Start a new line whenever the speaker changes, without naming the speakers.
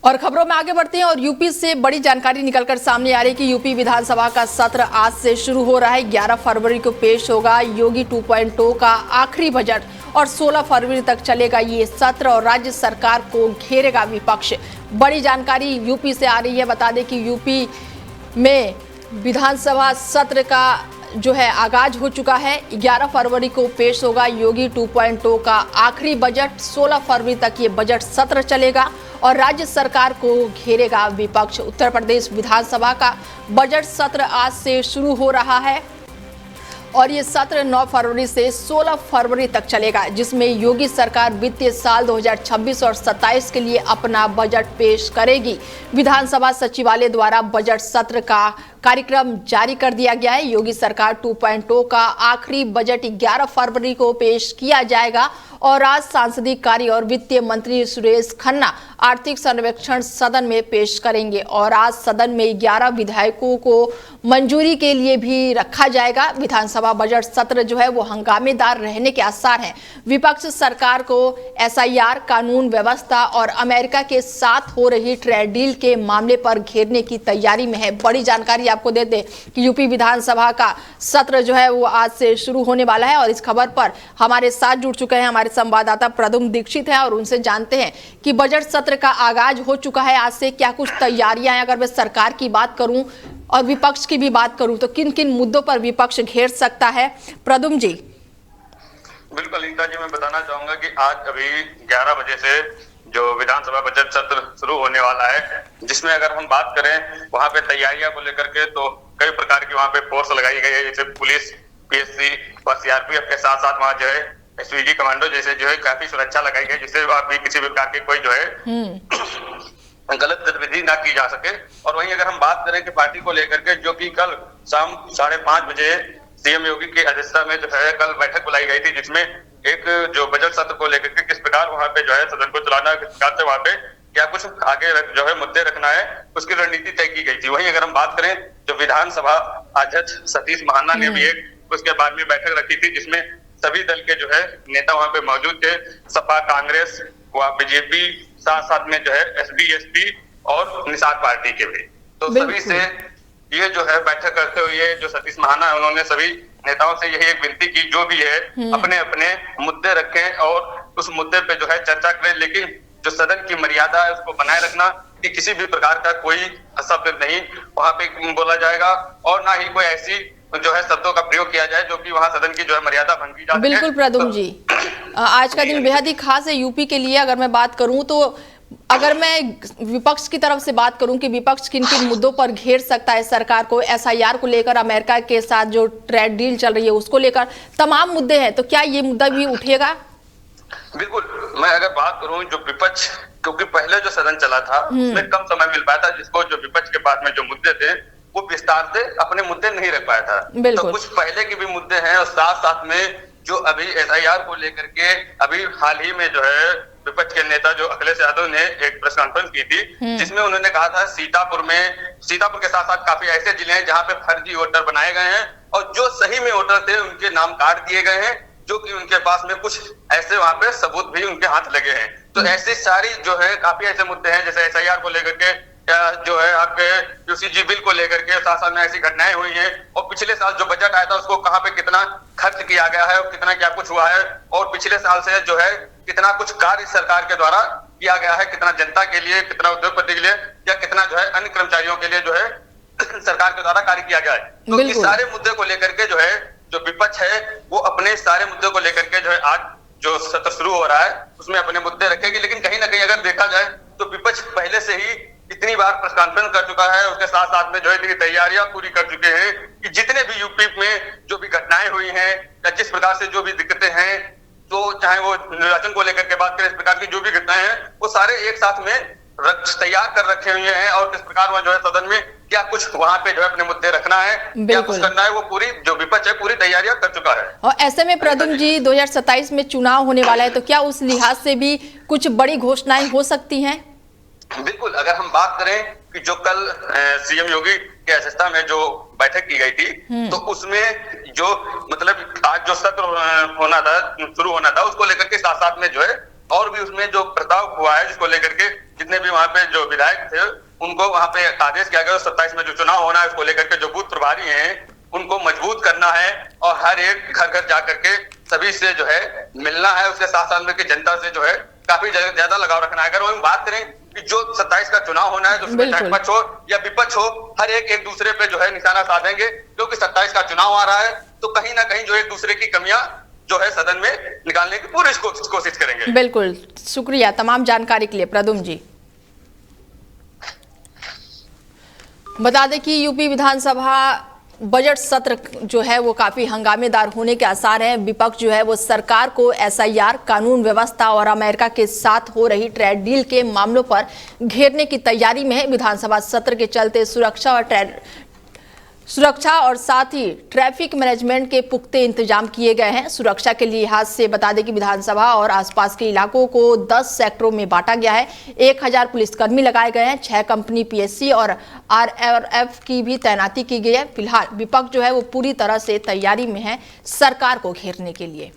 और खबरों में आगे बढ़ते हैं और यूपी से बड़ी जानकारी निकलकर सामने आ रही है कि यूपी विधानसभा का सत्र आज से शुरू हो रहा है। 11 फरवरी को पेश होगा योगी 2.0 का आखिरी बजट और 16 फरवरी तक चलेगा ये सत्र और राज्य सरकार को घेरेगा विपक्ष। बड़ी जानकारी यूपी से आ रही है। बता दें कि यूपी में विधानसभा सत्र का जो है आगाज हो चुका है। 11 फरवरी को पेश होगा योगी 2.0 का आखिरी बजट। 16 फरवरी तक ये बजट सत्र चलेगा और राज्य सरकार को घेरेगा विपक्ष। उत्तर प्रदेश विधानसभा का बजट सत्र आज से शुरू हो रहा है और ये सत्र 9 फरवरी से 16 फरवरी तक चलेगा, जिसमें योगी सरकार वित्तीय साल 2026 और 27 के लिए अपना बजट पेश करेगी। विधानसभा सचिवालय द्वारा बजट सत्र का कार्यक्रम जारी कर दिया गया है। योगी सरकार 2.0 का आखिरी बजट 11 फरवरी को पेश किया जाएगा और आज सांसदीय कार्य और वित्तीय मंत्री सुरेश खन्ना आर्थिक सर्वेक्षण सदन में पेश करेंगे और आज सदन में 11 विधायकों को मंजूरी के लिए भी रखा जाएगा। विधानसभा बजट सत्र जो है वो हंगामेदार रहने के आसार हैं। विपक्ष सरकार को SIR, कानून व्यवस्था और अमेरिका के साथ हो रही ट्रेड डील के मामले पर घेरने की तैयारी में है। बड़ी जानकारी आपको दे दें कि यूपी विधानसभा का सत्र जो है वो आज से शुरू होने वाला है और इस खबर पर हमारे साथ जुड़ चुके हैं हमारे संवाददाता प्रदुम दीक्षित हैं और उनसे जानते हैं कि बजट सत्र का आगाज हो चुका है। आज से क्या कुछ तैयारियां हैं? अगर मैं सरकार की बात करूं और विपक्ष की भी बात करूं तो किन किन मुद्दों पर विपक्ष घेर सकता है? प्रदुम जी।
बिल्कुल नीता जी, मैं बताना चाहूंगा कि आज अभी 11 बजे से जो विधानसभा बजट सत्र शुरू होने वाला है, जिसमें अगर हम बात करें वहां पे तैयारियां को लेकर के तो कई प्रकार की वहां पे फोर्स लगाई गई है। जैसे पुलिस, PSC और CRPF के साथ साथ वहां जो है SVG कमांडो जैसे जो है काफी सुरक्षा लगाई गई, जिससे भी किसी भी प्रकार की कोई जो है गलत गतिविधि ना की जा सके। और वहीं अगर हम बात करें कि पार्टी को लेकर के, जो कि कल शाम 5:30 बजे CM योगी की अध्यक्षता में जो है कल बैठक बुलाई गई थी, जिसमें एक जो बजट सत्र को लेकर के किस प्रकार वहां पे जो है सदन को चलाना है, किस प्रकार से वहां पे क्या कुछ आगे जो है मुद्दे रखना है, उसकी रणनीति तय की गई थी। वहीं अगर हम बात करें जो विधानसभा अध्यक्ष सतीश महाना ने भी एक उसके बाद में बैठक रखी थी, जिसमें सभी दल के जो है नेता वहां पे मौजूद थे। सपा, कांग्रेस, BJP, साथ साथ में जो है SB, SP और निषाद पार्टी के भी। तो सभी से ये जो है बैठक करते हुए जो सतीश महाना है, उन्होंने सभी नेताओं से यही एक विनती की, जो भी है अपने अपने मुद्दे रखें और उस मुद्दे पे जो है चर्चा करें, लेकिन जो सदन की मर्यादा है उसको बनाए रखना कि किसी भी प्रकार का कोई शब्द नहीं वहां पे बोला जाएगा और ना ही कोई ऐसी जो है शब्दों का प्रयोग किया जाए जो कि वहां सदन की जो है मर्यादा भंग की जाती है।
बिल्कुल प्रदुम जी, आज का दिन बेहद ही खास है यूपी के लिए। अगर मैं बात करूं तो अगर मैं विपक्ष की तरफ से बात करूं कि विपक्ष किन किन मुद्दों पर घेर सकता है सरकार को, SIR को लेकर, अमेरिका के साथ जो ट्रेड डील चल रही है उसको लेकर तमाम मुद्दे हैं, तो क्या ये मुद्दा भी उठेगा?
बिल्कुल, मैं अगर बात करूं जो विपक्ष, क्योंकि पहले जो सदन चला था उसमें कम समय मिल पाया था, जिसको जो विपक्ष के पास में जो मुद्दे थे वो विस्तार से अपने मुद्दे नहीं रख पाया था। तो कुछ पहले के भी मुद्दे हैं और साथ साथ में जो अभी SIR को लेकर के अभी हाल ही में जो है विपक्ष के नेता जो अखिलेश यादव ने एक प्रेस कॉन्फ्रेंस की थी, जिसमें उन्होंने कहा था सीतापुर के साथ साथ काफी ऐसे जिले हैं जहां पे फर्जी वोटर बनाए गए हैं और जो सही में वोटर थे उनके नाम काट दिए गए हैं, जो कि उनके पास में कुछ ऐसे वहां पे सबूत भी उनके हाथ लगे हैं। तो ऐसी सारी जो है काफी ऐसे मुद्दे हैं, जैसे SIR को लेकर के जो है आपके UCG बिल को लेकर के साथ साथ में ऐसी घटनाएं हुई हैं और पिछले साल जो बजट आया था उसको कहाँ पे कितना खर्च किया गया है और कितना क्या कुछ हुआ है और पिछले साल से जो है कितना कुछ कार्य सरकार के द्वारा किया गया है, कितना जनता के लिए, कितना उद्योगपति के लिए या कितना जो है अन्य कर्मचारियों के लिए जो है सरकार के द्वारा कार्य किया गया है। तो इस सारे मुद्दे को लेकर के जो है जो विपक्ष है वो अपने सारे मुद्दों को लेकर के जो है आज जो सत्र शुरू हो रहा है उसमें अपने मुद्दे रखेगी। लेकिन कहीं ना कहीं अगर देखा जाए तो विपक्ष पहले से ही इतनी बार प्रेस कॉन्फ्रेंस कर चुका है, उसके साथ साथ में जो है इतनी तैयारियां पूरी कर चुके हैं कि जितने भी यूपी में जो भी घटनाएं हुई हैं या जिस प्रकार से जो भी दिक्कतें हैं, तो चाहे वो निर्वाचन को लेकर के बात करें, इस प्रकार की जो भी घटनाएं हैं वो सारे एक साथ में तैयार कर रखे हुए हैं और किस प्रकार वह जो है सदन में क्या कुछ वहां पे जो है अपने मुद्दे रखना है, क्या कुछ करना है, वो पूरी जो विपक्ष है पूरी तैयारियां कर चुका है।
और ऐसे में प्रदुम जी 2027 में चुनाव होने वाला है, तो क्या उस लिहाज से भी कुछ बड़ी घोषणाएं हो सकती हैं?
बिल्कुल, अगर हम बात करें कि जो कल CM योगी की अध्यक्षता में जो बैठक की गई थी तो उसमें जो मतलब आज जो सत्र होना था, शुरू होना था, उसको लेकर के साथ साथ में जो है और भी उसमें जो प्रस्ताव हुआ है जिसको लेकर के जितने भी वहाँ पे जो विधायक थे उनको वहाँ पे आदेश किया गया 27 में जो चुनाव होना है उसको लेकर के जो बूथ प्रभारी हैं उनको मजबूत करना है और हर एक घर घर जा करके सभी से जो है मिलना है, उसके साथ साथ में जनता से जो है काफी ज्यादा लगाव रखना है। अगर हम बात करें कि जो 27 का चुनाव होना है तो उसमें चाहे पक्ष हो या विपक्ष हो, हर एक दूसरे पे जो है निशाना साधेंगे, क्योंकि 27 का चुनाव आ रहा है तो कहीं ना कहीं जो एक दूसरे की कमियां जो है सदन में निकालने की पूरी कोशिश करेंगे।
बिल्कुल, शुक्रिया तमाम जानकारी के लिए प्रदुम जी। बता दें कि यूपी विधानसभा बजट सत्र जो है वो काफी हंगामेदार होने के आसार हैं। विपक्ष जो है वो सरकार को एसआईआर, कानून व्यवस्था और अमेरिका के साथ हो रही ट्रेड डील के मामलों पर घेरने की तैयारी में है। विधानसभा सत्र के चलते सुरक्षा और साथ ही ट्रैफिक मैनेजमेंट के पुख्ते इंतजाम किए गए हैं। सुरक्षा के लिहाज से बता दें कि विधानसभा और आसपास के इलाकों को 10 सेक्टरों में बांटा गया है। 1000 पुलिसकर्मी लगाए गए हैं। 6 कंपनी पीएससी और आरआरएफ की भी तैनाती की गई है। फिलहाल विपक्ष जो है वो पूरी तरह से तैयारी में है सरकार को घेरने के लिए।